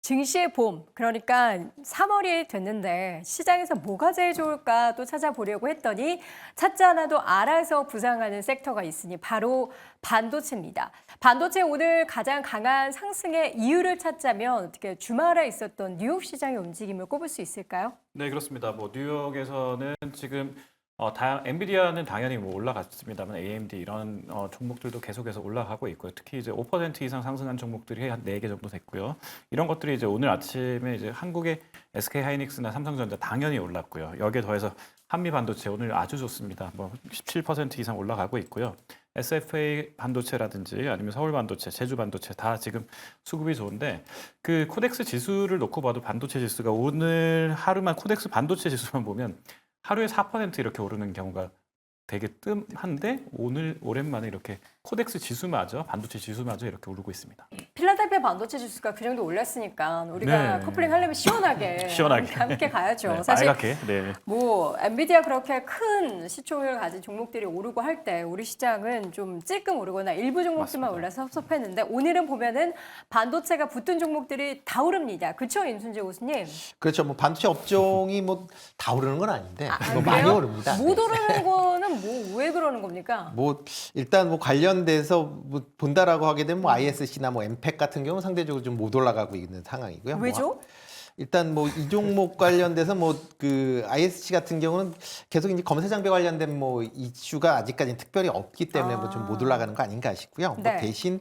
증시의 봄, 그러니까 3월이 됐는데 시장에서 뭐가 제일 좋을까 또 찾아보려고 했더니 찾지 않아도 알아서 부상하는 섹터가 있으니 바로 반도체입니다. 반도체 오늘 가장 강한 상승의 이유를 찾자면 어떻게 주말에 있었던 뉴욕 시장의 움직임을 꼽을 수 있을까요? 네, 그렇습니다. 뉴욕에서는 지금 엔비디아는 당연히 올라갔습니다만 AMD 이런 종목들도 계속해서 올라가고 있고요. 특히 이제 5% 이상 상승한 종목들이 한 4개 정도 됐고요. 이런 것들이 이제 오늘 아침에 이제 한국의 SK 하이닉스나 삼성전자 당연히 올랐고요. 여기에 더해서 한미 반도체 오늘 아주 좋습니다. 17% 이상 올라가고 있고요. SFA 반도체라든지 아니면 서울 반도체, 제주 반도체 다 지금 수급이 좋은데 그 코덱스 지수를 놓고 봐도 반도체 지수가 오늘 하루만 코덱스 반도체 지수만 보면 하루에 4% 이렇게 오르는 경우가 되게 뜸한데 오늘 오랜만에 이렇게 코덱스 지수마저 반도체 지수마저 이렇게 오르고 있습니다. 필라델피아 반도체 지수가 그 정도 올랐으니까 우리가 네. 커플링 하려면 시원하게, 함께 가야죠. 네, 사실 빨갛게. 네. 엔비디아 그렇게 큰 시총을 가진 종목들이 오르고 할 때 우리 시장은 좀 찔끔 오르거나 일부 종목들만 맞습니다. 올라서 섭섭했는데 오늘은 보면은 반도체가 붙은 종목들이 다 오릅니다. 그렇죠, 임순재 교수님? 그렇죠. 반도체 업종이 다 오르는 건 아닌데 많이 그래요? 오릅니다. 못 네. 오르는 거는 왜 그러는 겁니까? 일단 관련돼서 본다라고 하게 되면 ISC나 엠팩 같은 경우는 상대적으로 좀 못 올라가고 있는 상황이고요. 왜죠? 일단 이 종목 관련돼서 그 ISC 같은 경우는 계속 이제 검사 장비 관련된 이슈가 아직까지는 특별히 없기 때문에 좀 못 올라가는 거 아닌가 싶고요. 네. 대신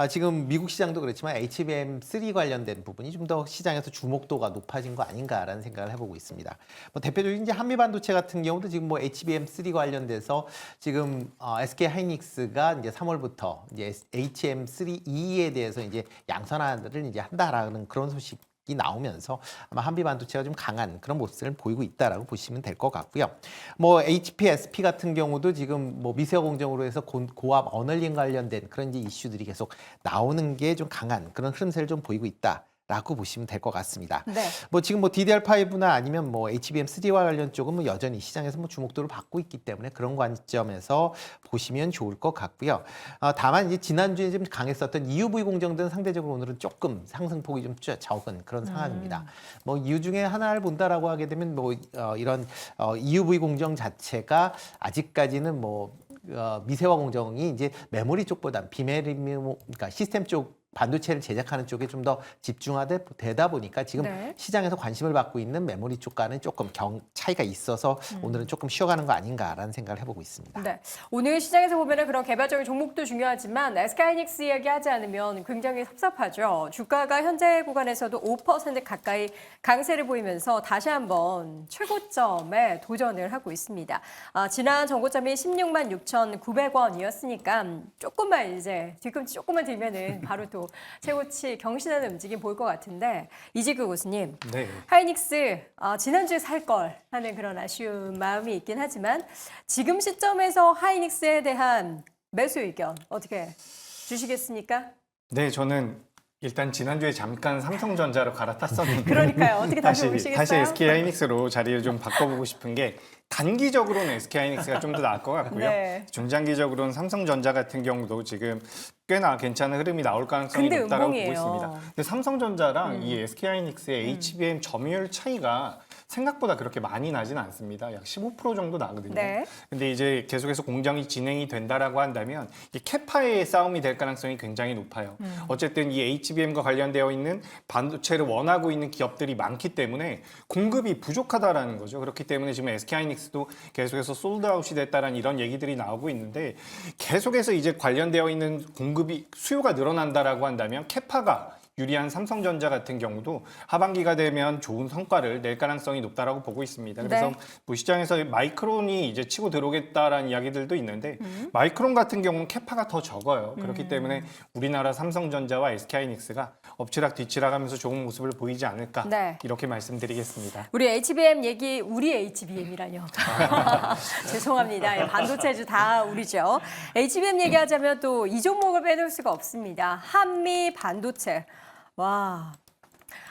지금 미국 시장도 그렇지만 HBM3 관련된 부분이 좀 더 시장에서 주목도가 높아진 거 아닌가라는 생각을 해보고 있습니다. 대표적인 이제 한미 반도체 같은 경우도 지금 HBM3 관련돼서 지금 SK 하이닉스가 이제 3월부터 이제 HM3E에 대해서 이제 양산화를 이제 한다라는 그런 소식. 이 나오면서 아마 한미 반도체가 좀 강한 그런 모습을 보이고 있다라고 보시면 될 것 같고요. HPSP 같은 경우도 지금 미세화 공정으로 해서 고압 어널링 관련된 그런 이제 이슈들이 계속 나오는 게 좀 강한 그런 흐름세를 좀 보이고 있다. 라고 보시면 될 것 같습니다. 네. 지금 DDR5나 아니면 HBM3와 관련 쪽은 여전히 시장에서 주목도를 받고 있기 때문에 그런 관점에서 보시면 좋을 것 같고요. 다만 이제 지난주에 좀 강했었던 EUV 공정들은 상대적으로 오늘은 조금 상승폭이 좀 적은 그런 상황입니다. 이유 중에 하나를 본다라고 하게 되면 이런 EUV 공정 자체가 아직까지는 미세화 공정이 이제 메모리 쪽보다 그러니까 시스템 쪽 반도체를 제작하는 쪽에 좀 더 집중되다 보니까 지금 네. 시장에서 관심을 받고 있는 메모리 쪽과는 조금 차이가 있어서 오늘은 조금 쉬어가는 거 아닌가라는 생각을 해보고 있습니다. 네. 오늘 시장에서 보면은 그런 개별적인 종목도 중요하지만 SK하이닉스 이야기하지 않으면 굉장히 섭섭하죠. 주가가 현재 구간에서도 5% 가까이 강세를 보이면서 다시 한번 최고점에 도전을 하고 있습니다. 지난 전고점이 16만 6,900원이었으니까 조금만 이제 뒤꿈치 조금만 들면은 바로 또 최고치 경신하는 움직임 보일 것 같은데 이지규 교수님, 네. 하이닉스 지난주에 살 걸 하는 그런 아쉬운 마음이 있긴 하지만 지금 시점에서 하이닉스에 대한 매수 의견 어떻게 주시겠습니까? 네, 저는 일단 지난주에 잠깐 삼성전자로 갈아탔었는데 그러니까요. 어떻게 다시 오시겠어요? 다시 SK 하이닉스로 자리를 좀 바꿔보고 싶은 게 단기적으로는 SK 하이닉스가 좀 더 나을 것 같고요. 네. 중장기적으로는 삼성전자 같은 경우도 지금 꽤나 괜찮은 흐름이 나올 가능성이 근데 높다고 보고 음봉이에요. 있습니다. 근데 삼성전자랑 이 SK 하이닉스의 HBM 점유율 차이가 생각보다 그렇게 많이 나지는 않습니다. 약 15% 정도 나거든요. 네. 근데 이제 계속해서 공정이 진행이 된다라고 한다면 이 캐파의 싸움이 될 가능성이 굉장히 높아요. 어쨌든 이 HBM과 관련되어 있는 반도체를 원하고 있는 기업들이 많기 때문에 공급이 부족하다라는 거죠. 그렇기 때문에 지금 SK하이닉스도 계속해서 솔드아웃이 됐다라는 이런 얘기들이 나오고 있는데 계속해서 이제 관련되어 있는 공급이 수요가 늘어난다라고 한다면 캐파가 유리한 삼성전자 같은 경우도 하반기가 되면 좋은 성과를 낼 가능성이 높다라고 보고 있습니다. 그래서 네. 시장에서 마이크론이 이제 치고 들어오겠다라는 이야기들도 있는데 마이크론 같은 경우는 캐파가 더 적어요. 그렇기 때문에 우리나라 삼성전자와 SK하이닉스가 엎치락 뒤치락하면서 좋은 모습을 보이지 않을까 네. 이렇게 말씀드리겠습니다. 우리 HBM 얘기 우리 HBM이라뇨. 죄송합니다. 반도체주 다 우리죠. HBM 얘기하자면 또 이 종목을 빼놓을 수가 없습니다. 한미 반도체. 와.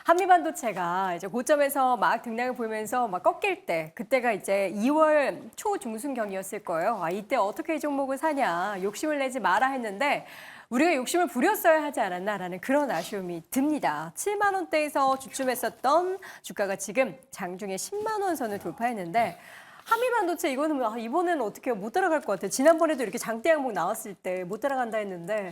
한미 반도체가 이제 고점에서 막 등락을 보이면서 막 꺾일 때 그때가 이제 2월 초 중순경이었을 거예요. 이때 어떻게 이 종목을 사냐 욕심을 내지 마라 했는데 우리가 욕심을 부렸어야 하지 않았나라는 그런 아쉬움이 듭니다. 7만 원대에서 주춤했었던 주가가 지금 장중에 10만 원 선을 돌파했는데 한미반도체 이거는 이번에는 어떻게 못 따라갈 것 같아요. 지난번에도 이렇게 장대 항목 나왔을 때 못 따라간다 했는데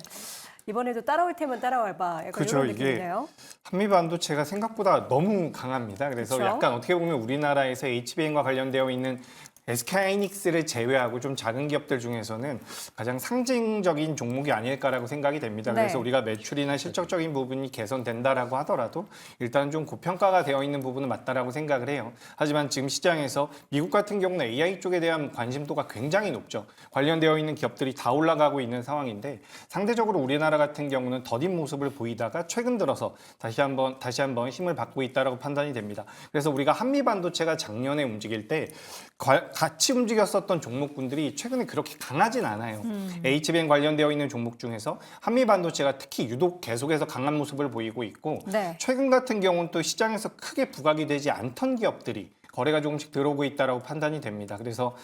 이번에도 따라올 테면 따라와봐. 약간 그죠, 이런 이게 느낌이네요. 한미 반도체가 생각보다 너무 강합니다. 그래서 그쵸? 약간 어떻게 보면 우리나라에서 HBM과 관련되어 있는 SK하이닉스를 제외하고 좀 작은 기업들 중에서는 가장 상징적인 종목이 아닐까라고 생각이 됩니다. 네. 그래서 우리가 매출이나 실적적인 부분이 개선된다라고 하더라도 일단 좀 고평가가 되어 있는 부분은 맞다라고 생각을 해요. 하지만 지금 시장에서 미국 같은 경우는 AI 쪽에 대한 관심도가 굉장히 높죠. 관련되어 있는 기업들이 다 올라가고 있는 상황인데 상대적으로 우리나라 같은 경우는 더딘 모습을 보이다가 최근 들어서 다시 한번 힘을 받고 있다라고 판단이 됩니다. 그래서 우리가 한미 반도체가 작년에 움직일 때 같이 움직였었던 종목군들이 최근에 그렇게 강하진 않아요. HBM 관련되어 있는 종목 중에서 한미 반도체가 특히 유독 계속해서 강한 모습을 보이고 있고 네. 최근 같은 경우는 또 시장에서 크게 부각이 되지 않던 기업들이 거래가 조금씩 들어오고 있다라고 판단이 됩니다. 그래서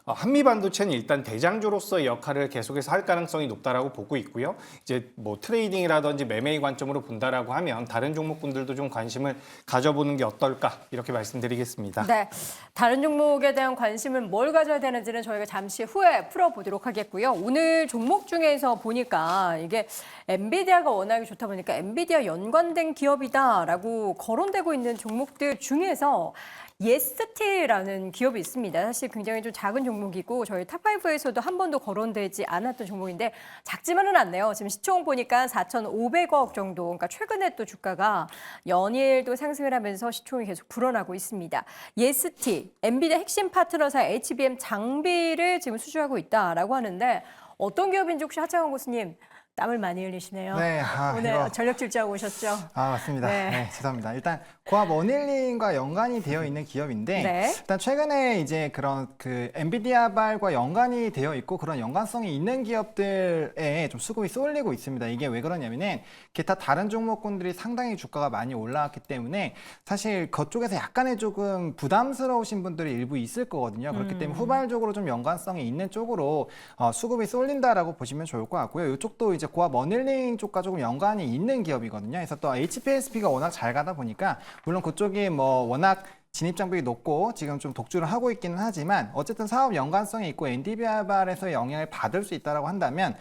한미 반도체는 일단 대장주로서의 역할을 계속해서 할 가능성이 높다라고 보고 있고요. 이제 뭐 트레이딩이라든지 매매의 관점으로 본다라고 하면 다른 종목군들도 좀 관심을 가져보는 게 어떨까 이렇게 말씀드리겠습니다. 네, 다른 종목에 대한 관심은 뭘 가져야 되는지는 저희가 잠시 후에 풀어보도록 하겠고요. 오늘 종목 중에서 보니까 이게 엔비디아가 워낙에 좋다 보니까 엔비디아 연관된 기업이다라고 거론되고 있는 종목들 중에서 예스티라는 기업이 있습니다. 사실 굉장히 좀 작은 종목이고 저희 탑5에서도 한 번도 거론되지 않았던 종목인데 작지만은 않네요. 지금 시총 보니까 4,500억 정도. 그러니까 최근에 또 주가가 연일도 상승을 하면서 시총이 계속 불어나고 있습니다. 예스티, 엔비디아 핵심 파트너사 HBM 장비를 지금 수주하고 있다라고 하는데 어떤 기업인지 혹시 하창원 교수님 땀을 많이 흘리시네요. 네, 오늘 이거- 전력 질주하고 오셨죠? 맞습니다. 네. 네. 죄송합니다. 일단 고압 원일링과 연관이 되어 있는 기업인데 네. 일단 최근에 이제 그런 그 엔비디아발과 연관이 되어 있고 그런 연관성이 있는 기업들에 좀 수급이 쏠리고 있습니다. 이게 왜 그러냐면은 기타 다른 종목군들이 상당히 주가가 많이 올라왔기 때문에 사실 그쪽에서 약간의 조금 부담스러우신 분들이 일부 있을 거거든요. 그렇기 때문에 후발적으로 좀 연관성이 있는 쪽으로 수급이 쏠린다라고 보시면 좋을 것 같고요. 이쪽도 이제 고압 원일링 쪽과 조금 연관이 있는 기업이거든요. 그래서 또 HPSP가 워낙 잘 가다 보니까 물론 그쪽이 뭐 워낙 진입 장벽이 높고 지금 좀 독주를 하고 있기는 하지만 어쨌든 사업 연관성이 있고 엔비디아발에서 영향을 받을 수 있다라고 한다면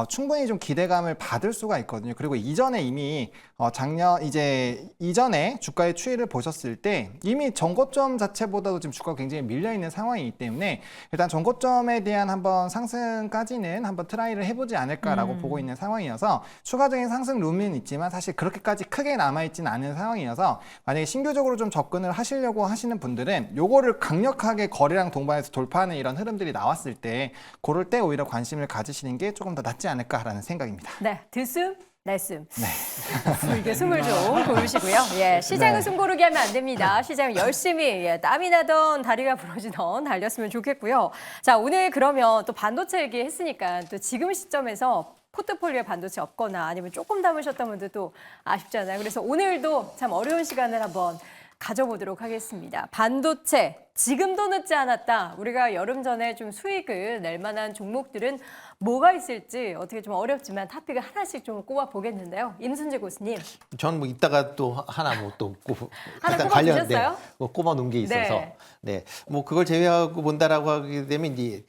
충분히 좀 기대감을 받을 수가 있거든요. 그리고 이전에 이미 작년 이제 이전에 주가의 추이를 보셨을 때 이미 전고점 자체보다도 지금 주가가 굉장히 밀려 있는 상황이기 때문에 일단 전고점에 대한 한번 상승까지는 한번 트라이를 해보지 않을까라고 보고 있는 상황이어서 추가적인 상승 룸은 있지만 사실 그렇게까지 크게 남아있지는 않은 상황이어서 만약에 신규적으로 좀 접근을 하시려고 하시는 분들은 요거를 강력하게 거래량 동반해서 돌파하는 이런 흐름들이 나왔을 때 그럴 때 오히려 관심을 가지시는 게 조금 더 낫지 않을까라는 생각입니다. 네, 들숨, 날숨. 네. 이게 숨을 좀 고르시고요. 예, 시장은 네. 숨 고르게 하면 안 됩니다. 시장은 열심히 땀이 나던 다리가 부러지던 달렸으면 좋겠고요. 자, 오늘 그러면 또 반도체 얘기했으니까 또 지금 시점에서 포트폴리오에 반도체 없거나 아니면 조금 담으셨던 분들도 아쉽잖아요. 그래서 오늘도 참 어려운 시간을 한번 가져보도록 하겠습니다. 반도체 지금도 늦지 않았다. 우리가 여름 전에 좀 수익을 낼 만한 종목들은 뭐가 있을지 어떻게 좀 어렵지만 토픽을 하나씩 좀 꼽아 보겠는데요. 임순재 교수님. 전 뭐 이따가 또 하나 뭐 하나 약간 꼽아 두셨어요? 뭐 꼽아 놓은 게 있어서 네. 네. 뭐 그걸 제외하고 본다라고 하게 되면 이제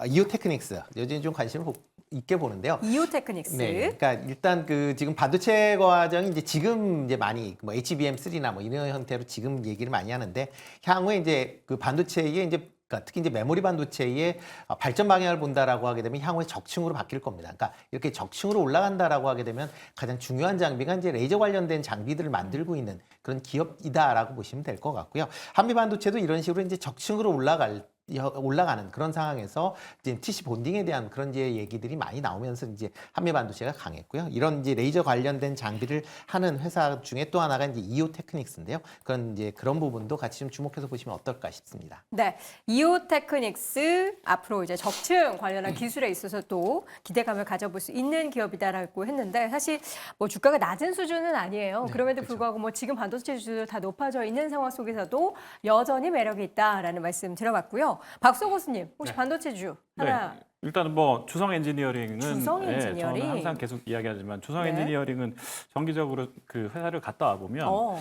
이오테크닉스 요즘 좀 관심을 있게 보는데요. 이오테크닉스. 네, 그러니까 일단 그 지금 반도체 과정이 이제 지금 이제 많이 뭐 HBM3나 뭐 이런 형태로 지금 얘기를 많이 하는데 향후에 이제 그 반도체의 이제 그러니까 특히 이제 메모리 반도체의 발전 방향을 본다라고 하게 되면 향후에 적층으로 바뀔 겁니다. 그러니까 이렇게 적층으로 올라간다라고 하게 되면 가장 중요한 장비가 이제 레이저 관련된 장비들을 만들고 있는 그런 기업이다라고 보시면 될 것 같고요. 한미 반도체도 이런 식으로 이제 적층으로 올라가는 그런 상황에서 이제 TC 본딩에 대한 그런 이제 얘기들이 많이 나오면서 이제 한미 반도체가 강했고요. 이런 이제 레이저 관련된 장비를 하는 회사 중에 또 하나가 이제 이오테크닉스인데요. 그런 부분도 같이 좀 주목해서 보시면 어떨까 싶습니다. 네, 이오테크닉스 앞으로 이제 적층 관련한 기술에 있어서 또 기대감을 가져볼 수 있는 기업이다라고 했는데 사실 뭐 주가가 낮은 수준은 아니에요. 그럼에도 불구하고 뭐 지금 반도체 주도 다 높아져 있는 상황 속에서도 여전히 매력이 있다라는 말씀 들어봤고요. 박소 교수님 혹시 반도체주 하나 일단은 뭐 주성 엔지니어링은 주성 엔지니어링? 저는 항상 계속 이야기하지만 주성 네. 엔지니어링은 정기적으로 그 회사를 갔다 와 보면 어.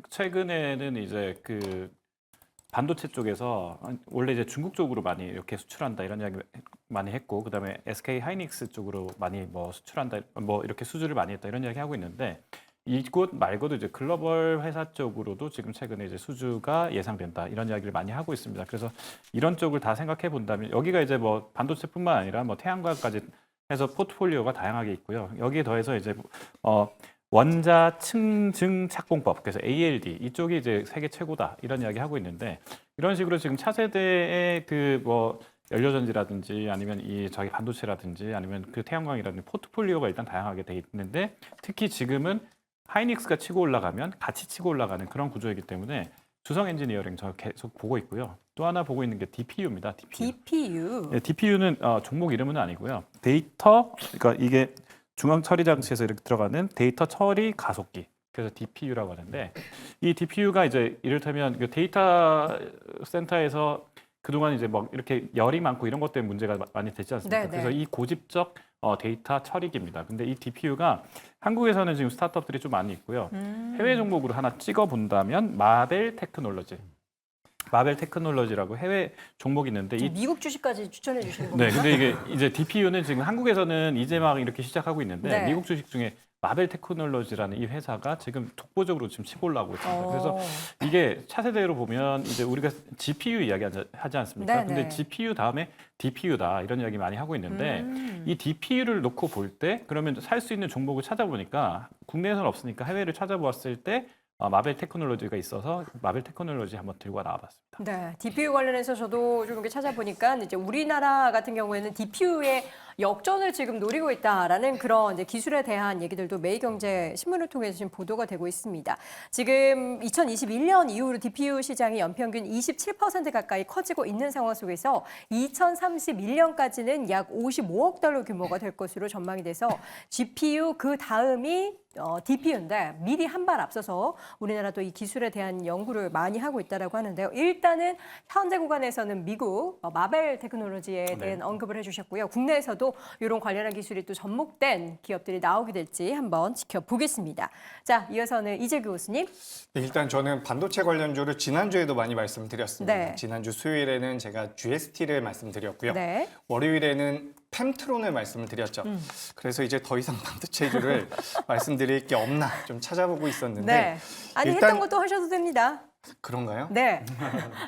최근에는 이제 그 반도체 쪽에서 원래 이제 중국 쪽으로 많이 이렇게 수출한다 이런 이야기 많이 했고 그다음에 SK 하이닉스 쪽으로 많이 뭐 수출한다 뭐 이렇게 수주를 많이 했다 이런 이야기 하고 있는데 이곳 말고도 이제 글로벌 회사 쪽으로도 지금 최근에 이제 수주가 예상된다 이런 이야기를 많이 하고 있습니다. 그래서 이런 쪽을 다 생각해 본다면 여기가 이제 뭐 반도체뿐만 아니라 뭐 태양광까지 해서 포트폴리오가 다양하게 있고요. 여기에 더해서 이제 원자 층증 착공법 그래서 ALD 이쪽이 이제 세계 최고다 이런 이야기 하고 있는데 이런 식으로 지금 차세대의 그 뭐 연료전지라든지 아니면 이 저기 반도체라든지 아니면 그 태양광이라든지 포트폴리오가 일단 다양하게 돼 있는데 특히 지금은 하이닉스가 치고 올라가면 같이 치고 올라가는 그런 구조이기 때문에 주성 엔지니어링 저 계속 보고 있고요. 또 하나 보고 있는 게 DPU입니다. DPU. 네, DPU는 종목 이름은 아니고요. 데이터 그러니까 이게 중앙 처리 장치에서 이렇게 들어가는 데이터 처리 가속기. 그래서 DPU라고 하는데 이 DPU가 이제 이를테면 그 데이터 센터에서 그동안 이제 막 이렇게 열이 많고 이런 것 때문에 문제가 많이 됐지 않습니까? 네, 네. 그래서 이 고집적 데이터 처리기입니다. 근데 이 DPU가 한국에서는 지금 스타트업들이 좀 많이 있고요. 해외 종목으로 하나 찍어 본다면 마벨 테크놀로지. 마벨 테크놀로지라고 해외 종목이 있는데 이 미국 주식까지 추천해 주시는 겁니다. 네, 근데 이게 이제 DPU는 지금 한국에서는 이제 막 이렇게 시작하고 있는데 네. 미국 주식 중에 마벨 테크놀로지라는 이 회사가 지금 독보적으로 지금 치고 올라오고 있습니다. 그래서 이게 차세대로 보면 이제 우리가 GPU 이야기 하지 않습니까? 네, 근데 네. GPU 다음에 DPU다 이런 이야기 많이 하고 있는데 이 DPU를 놓고 볼 때 그러면 살 수 있는 종목을 찾아보니까 국내에서는 없으니까 해외를 찾아보았을 때 마벨 테크놀로지가 있어서 마벨 테크놀로지 한번 들고 나와봤습니다. 네, DPU 관련해서 저도 좀 이렇게 찾아보니까 이제 우리나라 같은 경우에는 DPU의 역전을 지금 노리고 있다라는 그런 이제 기술에 대한 얘기들도 매일경제 신문을 통해서 지금 보도가 되고 있습니다. 지금 2021년 이후로 DPU 시장이 연평균 27% 가까이 커지고 있는 상황 속에서 2031년까지는 약 55억 달러 규모가 될 것으로 전망이 돼서 GPU 그 다음이 DPU인데 미리 한 발 앞서서 우리나라도 이 기술에 대한 연구를 많이 하고 있다라고 하는데요. 일단은 현재 구간에서는 미국 마벨 테크놀로지에 대한 언급을 해주셨고요. 국내에서도 이런 관련한 기술이 또 접목된 기업들이 나오게 될지 한번 지켜보겠습니다. 자, 이어서는 이재규 교수님. 네, 일단 저는 반도체 관련주를 지난주에도 많이 말씀드렸습니다. 네. 지난주 수요일에는 제가 GST를 말씀드렸고요. 네. 월요일에는 펜트론을 말씀을 드렸죠. 그래서 이제 더 이상 반도체주를 말씀드릴 게 없나 좀 찾아보고 있었는데 네. 아니 일단- 했던 것도 하셔도 됩니다. 그런가요? 네.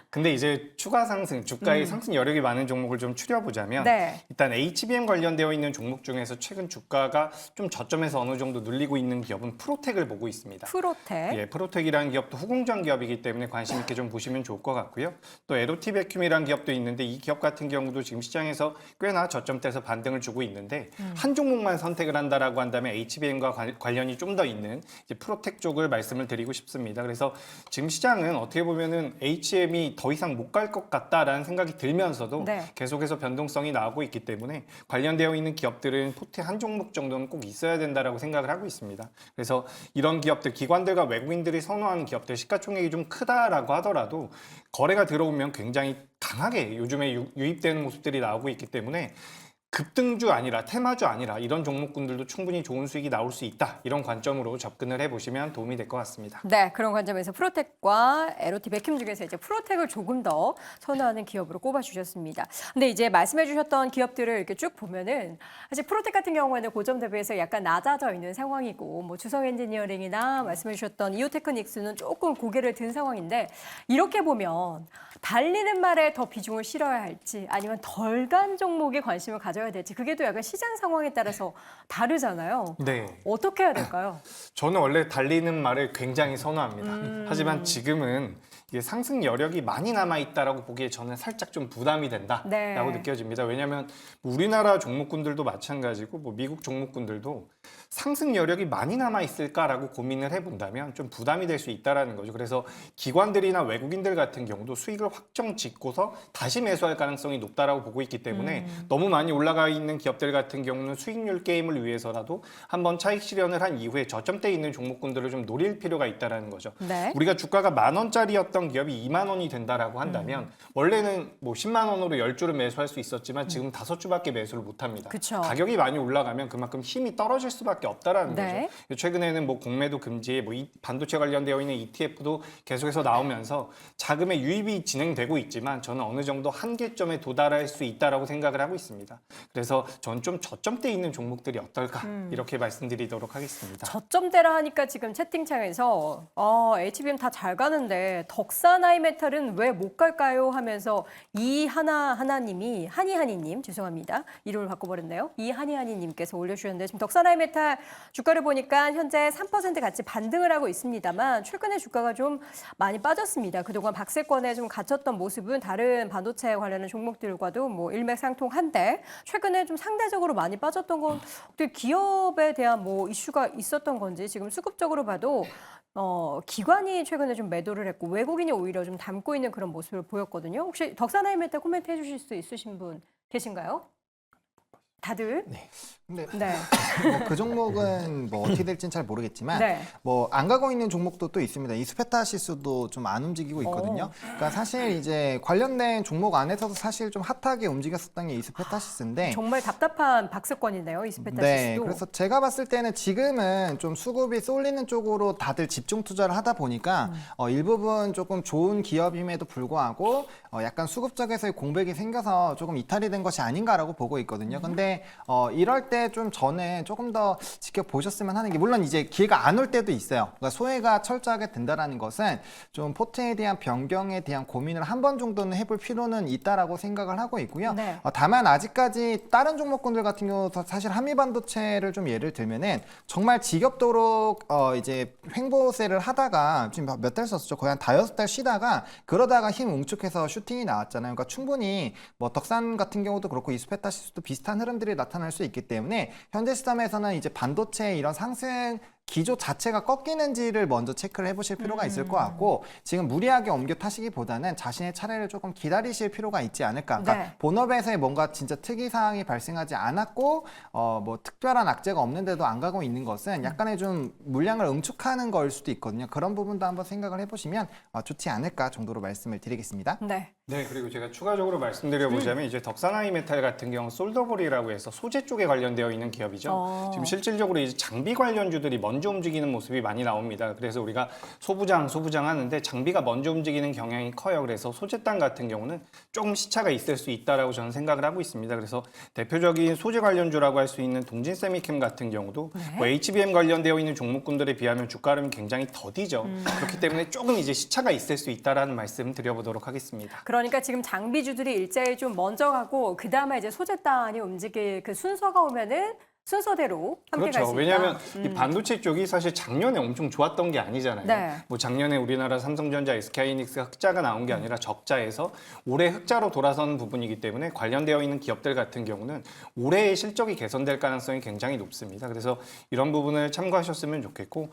근데 이제 추가 상승, 주가의 상승 여력이 많은 종목을 좀 추려보자면 네. 일단 HBM 관련되어 있는 종목 중에서 최근 주가가 좀 저점에서 어느 정도 눌리고 있는 기업은 프로텍을 보고 있습니다. 프로텍. 예, 프로텍이라는 기업도 후공정 기업이기 때문에 관심 있게 좀 보시면 좋을 것 같고요. 또 에로티 베큐이라는 기업도 있는데 이 기업 같은 경우도 지금 시장에서 꽤나 저점대에서 반등을 주고 있는데 한 종목만 선택을 한다라고 한다면 HBM과 관련이 좀 더 있는 이제 프로텍 쪽을 말씀을 드리고 싶습니다. 그래서 지금 시장은 어떻게 보면은 HM이 더 이상 못 갈 것 같다라는 생각이 들면서도 네. 계속해서 변동성이 나오고 있기 때문에 관련되어 있는 기업들은 포트에 한 종목 정도는 꼭 있어야 된다라고 생각을 하고 있습니다. 그래서 이런 기업들, 기관들과 외국인들이 선호하는 기업들 시가총액이 좀 크다라고 하더라도 거래가 들어오면 굉장히 강하게 요즘에 유입되는 모습들이 나오고 있기 때문에 급등주 아니라 테마주 아니라 이런 종목군들도 충분히 좋은 수익이 나올 수 있다. 이런 관점으로 접근을 해보시면 도움이 될 것 같습니다. 네, 그런 관점에서 프로텍과 에로티 베큐 중에서 이제 프로텍을 조금 더 선호하는 기업으로 꼽아주셨습니다. 근데 이제 말씀해주셨던 기업들을 이렇게 쭉 보면은 사실 프로텍 같은 경우에는 고점 대비해서 약간 낮아져 있는 상황이고, 뭐 주성 엔지니어링이나 말씀해주셨던 이오테크닉스는 조금 고개를 든 상황인데 이렇게 보면 달리는 말에 더 비중을 실어야 할지 아니면 덜 간 종목에 관심을 가져야 될지 그게 또 약간 시장 상황에 따라서 다르잖아요. 네. 어떻게 해야 될까요? 저는 원래 달리는 말을 굉장히 선호합니다. 하지만 지금은 이게 상승 여력이 많이 남아있다라고 보기에 저는 살짝 좀 부담이 된다라고 네. 느껴집니다. 왜냐하면 우리나라 종목군들도 마찬가지고 뭐 미국 종목군들도 상승 여력이 많이 남아있을까라고 고민을 해본다면 좀 부담이 될 수 있다는 거죠. 그래서 기관들이나 외국인들 같은 경우도 수익을 확정 짓고서 다시 매수할 가능성이 높다라고 보고 있기 때문에 너무 많이 올라가 있는 기업들 같은 경우는 수익률 게임을 위해서라도 한번 차익 실현을 한 이후에 저점대에 있는 종목군들을 좀 노릴 필요가 있다는 거죠. 네. 우리가 주가가 10,000원짜리였던 매수했던 기업이 2만 원이 된다라고 한다면 원래는 뭐 10만 원으로 10주를 매수할 수 있었지만 지금 5주밖에 매수를 못 합니다. 그쵸. 가격이 많이 올라가면 그만큼 힘이 떨어질 수밖에 없다라는 네. 거죠. 최근에는 뭐 공매도 금지, 뭐 반도체 관련되어 있는 ETF도 계속해서 나오면서 자금의 유입이 진행되고 있지만 저는 어느 정도 한계점에 도달할 수 있다라고 생각을 하고 있습니다. 그래서 전 좀 저점대 있는 종목들이 어떨까 이렇게 말씀드리도록 하겠습니다. 저점대라 하니까 지금 채팅창에서 HBM 다 잘 가는데 덕산하이메탈은 왜 못 갈까요? 하면서 이하나하나님이 한이한이님 죄송합니다. 이름을 바꿔버렸네요. 이한이한이님께서 올려주셨는데 지금 덕산하이메탈 주가를 보니까 현재 3% 같이 반등을 하고 있습니다만 최근에 주가가 좀 많이 빠졌습니다. 그동안 박세권에 좀 갇혔던 모습은 다른 반도체 관련한 종목들과도 뭐 일맥상통한데 최근에 좀 상대적으로 많이 빠졌던 건 어떻게 기업에 대한 뭐 이슈가 있었던 건지 지금 수급적으로 봐도 기관이 최근에 좀 매도를 했고 외국인이 오히려 좀 담고 있는 그런 모습을 보였거든요. 혹시 덕산하이메탈 코멘트 해주실 수 있으신 분 계신가요? 다들? 근데 네. 뭐 그 종목은 뭐 어떻게 될지는 잘 모르겠지만 네. 뭐 안 가고 있는 종목도 또 있습니다. 이스페타 지수도 좀 안 움직이고 있거든요. 그러니까 사실 이제 관련된 종목 안에서도 사실 좀 핫하게 움직였었던 게 이스페타 지수인데 정말 답답한 박스권이네요. 이스페타 네, 지수도. 그래서 제가 봤을 때는 지금은 좀 수급이 쏠리는 쪽으로 다들 집중 투자를 하다 보니까 일부분 조금 좋은 기업임에도 불구하고 약간 수급 쪽에서의 공백이 생겨서 조금 이탈이 된 것이 아닌가라고 보고 있거든요. 근데 이럴 때 좀 전에 조금 더 지켜보셨으면 하는 게 물론 이제 기회가 안 올 때도 있어요. 그러니까 소외가 철저하게 된다라는 것은 좀 포트에 대한 변경에 대한 고민을 한 번 정도는 해볼 필요는 있다라고 생각을 하고 있고요. 네. 다만 아직까지 다른 종목군들 같은 경우도 사실 한미반도체를 좀 예를 들면은 정말 지겹도록 이제 횡보세를 하다가 지금 몇 달 썼었죠. 거의 한 5달 쉬다가 그러다가 힘 웅축해서 슈팅이 나왔잖아요. 그러니까 충분히 뭐 덕산 같은 경우도 그렇고 이스페타 지수도 비슷한 흐름들이 나타날 수 있기 때문에 현재 시점에서는 이제 반도체 이런 상승 기조 자체가 꺾이는지를 먼저 체크를 해보실 필요가 있을 것 같고 지금 무리하게 옮겨 타시기보다는 자신의 차례를 조금 기다리실 필요가 있지 않을까. 그러니까 네. 본업에서의 뭔가 진짜 특이 사항이 발생하지 않았고 뭐 특별한 악재가 없는데도 안 가고 있는 것은 약간의 좀 물량을 응축하는 걸 수도 있거든요. 그런 부분도 한번 생각을 해보시면 좋지 않을까 정도로 말씀을 드리겠습니다. 네. 네, 그리고 제가 추가적으로 말씀드려보자면 이제 덕산하이메탈 같은 경우 솔더볼이라고 해서 소재 쪽에 관련되어 있는 기업이죠. 지금 실질적으로 이제 장비 관련주들이 먼저 움직이는 모습이 많이 나옵니다. 그래서 우리가 소부장 하는데 장비가 먼저 움직이는 경향이 커요. 그래서 소재단 같은 경우는 조금 시차가 있을 수 있다라고 저는 생각을 하고 있습니다. 그래서 대표적인 소재 관련주라고 할 수 있는 동진세미캠 같은 경우도 뭐 HBM 관련되어 있는 종목군들에 비하면 주가 흐름이 굉장히 더디죠. 그렇기 때문에 조금 이제 시차가 있을 수 있다라는 말씀 드려보도록 하겠습니다. 그러니까 지금 장비주들이 일제히 좀 먼저 가고 그 다음에 이제 소재단이 움직일 그 순서가 오면은 순서대로 함께 갈 그렇죠. 수 있다. 왜냐하면 이 반도체 쪽이 사실 작년에 엄청 좋았던 게 아니잖아요. 네. 뭐 작년에 우리나라 삼성전자, SK하이닉스가 흑자가 나온 게 아니라 적자에서 올해 흑자로 돌아선 부분이기 때문에 관련되어 있는 기업들 같은 경우는 올해의 실적이 개선될 가능성이 굉장히 높습니다. 그래서 이런 부분을 참고하셨으면 좋겠고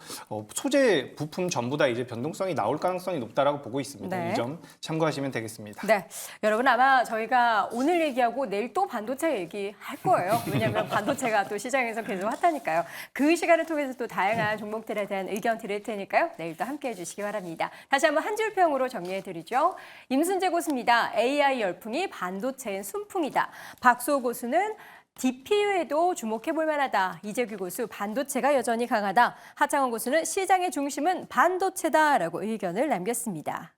소재 부품 전부 다 이제 변동성이 나올 가능성이 높다라고 보고 있습니다. 네. 이 점 참고하시면 되겠습니다. 네, 여러분 아마 저희가 오늘 얘기하고 내일 또 반도체 얘기할 거예요. 왜냐하면 반도체가 또 시장에서 계속 핫하니까요. 그 시간을 통해서 또 다양한 종목들에 대한 의견 드릴 테니까요. 내일도 함께해 주시기 바랍니다. 다시 한번 한 줄 평으로 정리해 드리죠. 임순재 고수입니다. AI 열풍이 반도체엔 순풍이다. 박수호 고수는 DPU에도 주목해볼 만하다. 이재규 고수 반도체가 여전히 강하다. 하창원 고수는 시장의 중심은 반도체다라고 의견을 남겼습니다.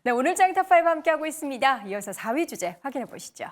네, 오늘 짱탑5 함께하고 있습니다. 이어서 4위 주제 확인해 보시죠.